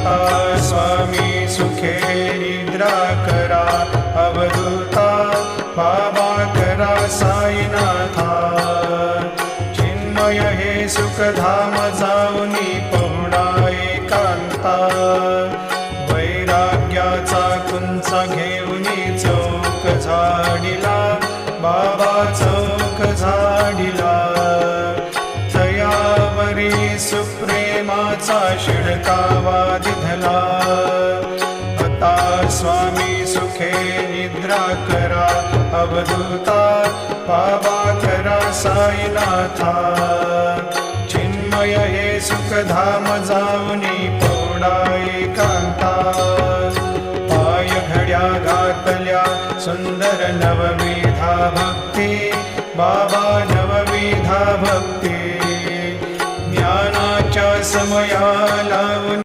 आता स्वामी सुखे निद्रा करा, अवधूता बाबा करा साईनाथा। चिन्मय हे सुखधाम जाऊनी पहुडा एकांता, वैराग्याचा कुंचा घेऊनी चौक झाडिला, बाबा चौक झाडिला। तयावरी सुप्रेमाचा शिडकावा दिधला, आता स्वामी सुखे निद्रा करा, अवधूता बाबा करा साईनाथा। चिन्मय हे सुखधाम जाऊनी पहुडा एकांता, पाय घड्या घातल्या सुंदर नवविधा भक्ती, बाबा नवविधा भक्ती। ज्ञानाच्या समया लावून